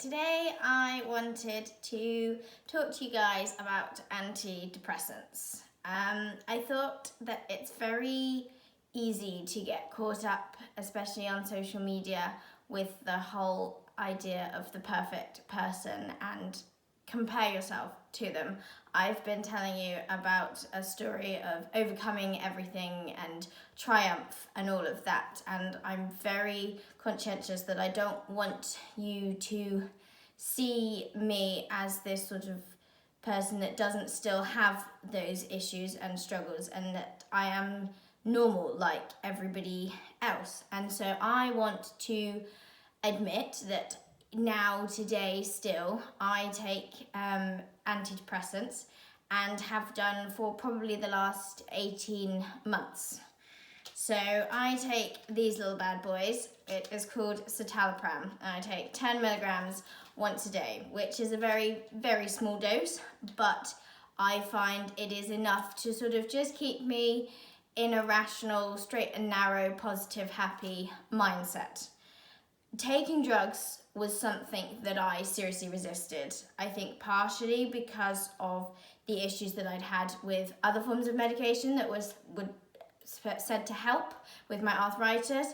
today I wanted to talk to you guys about antidepressants. I thought that it's very easy to get caught up, especially on social media, with the whole idea of the perfect person and compare yourself to them. I've been telling you about a story of overcoming everything and triumph and all of that, and I'm very conscientious that I don't want you to see me as this sort of person that doesn't still have those issues and struggles, and that I am normal like everybody else. And so I want to admit that now, today, still, I take antidepressants and have done for probably the last 18 months. So I take these little bad boys. It is called citalopram, and I take 10 milligrams once a day, which is a very, very small dose, but I find it is enough to sort of just keep me in a rational, straight and narrow, positive, happy mindset. Taking drugs was something that I seriously resisted. I think partially because of the issues that I'd had with other forms of medication that would said to help with my arthritis,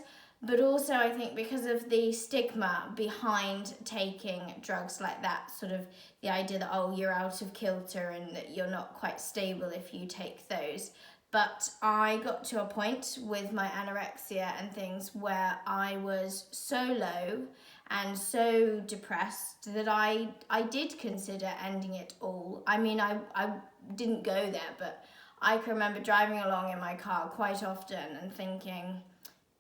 but also I think because of the stigma behind taking drugs like that, sort of the idea that, oh, you're out of kilter and that you're not quite stable if you take those. But I got to a point with my anorexia and things where I was so low and so depressed that I did consider ending it all. I mean, I didn't go there, but I can remember driving along in my car quite often and thinking,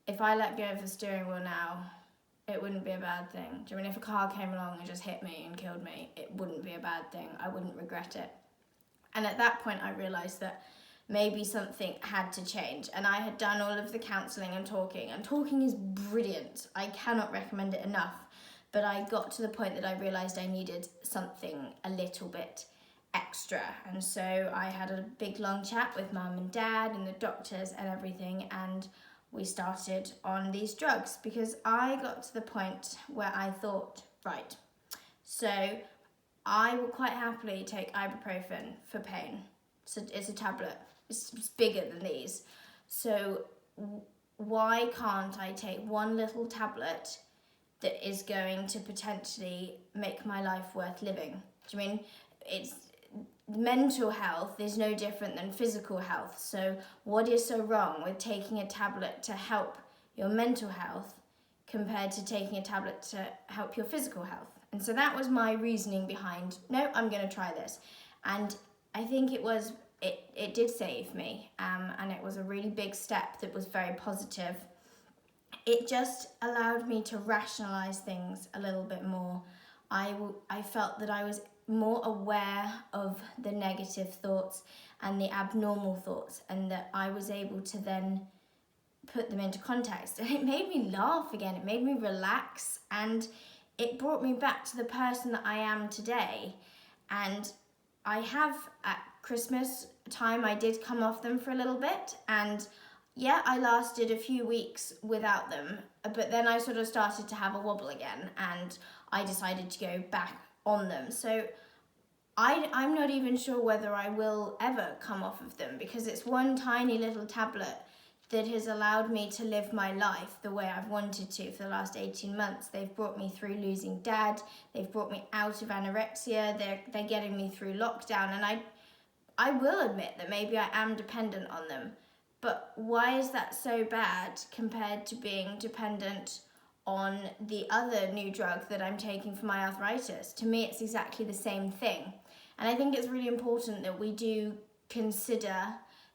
if I let go of the steering wheel now, it wouldn't be a bad thing. Do you mean if a car came along and just hit me and killed me, it wouldn't be a bad thing. I wouldn't regret it. And at that point, I realised that maybe something had to change. And I had done all of the counselling and talking is brilliant. I cannot recommend it enough. But I got to the point that I realised I needed something a little bit extra. And so I had a big long chat with mum and dad and the doctors and everything, and we started on these drugs because I got to the point where I thought, right, so I will quite happily take ibuprofen for pain. So it's a tablet. It's bigger than these. So why can't I take one little tablet that is going to potentially make my life worth living? Do you mean it's mental health is no different than physical health? So what is so wrong with taking a tablet to help your mental health compared to taking a tablet to help your physical health? And so that was my reasoning behind, no, I'm going to try this. And I think it did save me, and it was a really big step that was very positive. It just allowed me to rationalise things a little bit more. I felt that I was more aware of the negative thoughts and the abnormal thoughts, and that I was able to then put them into context. And it made me laugh again, it made me relax, and it brought me back to the person that I am today. And I have, at Christmas time, I did come off them for a little bit, and yeah, I lasted a few weeks without them, but then I sort of started to have a wobble again, and I decided to go back on them. So I'm not even sure whether I will ever come off of them, because it's one tiny little tablet that has allowed me to live my life the way I've wanted to for the last 18 months. They've brought me through losing dad, they've brought me out of anorexia, they're getting me through lockdown, and I will admit that maybe I am dependent on them, but why is that so bad compared to being dependent on the other new drug that I'm taking for my arthritis? To me, it's exactly the same thing. And I think it's really important that we do consider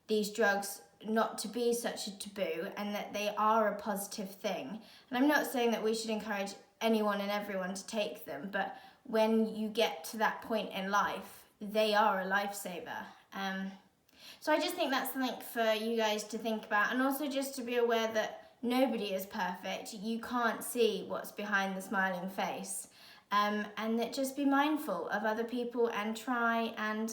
these drugs not to be such a taboo, and that they are a positive thing. And I'm not saying that we should encourage anyone and everyone to take them, but when you get to that point in life, they are a lifesaver. So I just think that's something for you guys to think about, and also just to be aware that nobody is perfect. You can't see what's behind the smiling face, and that just be mindful of other people and try and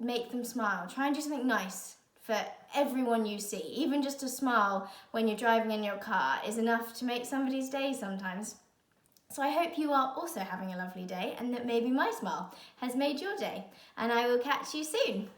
make them smile. Try and do something nice for everyone you see. Even just a smile when you're driving in your car is enough to make somebody's day sometimes. So I hope you are also having a lovely day and that maybe my smile has made your day. And I will catch you soon.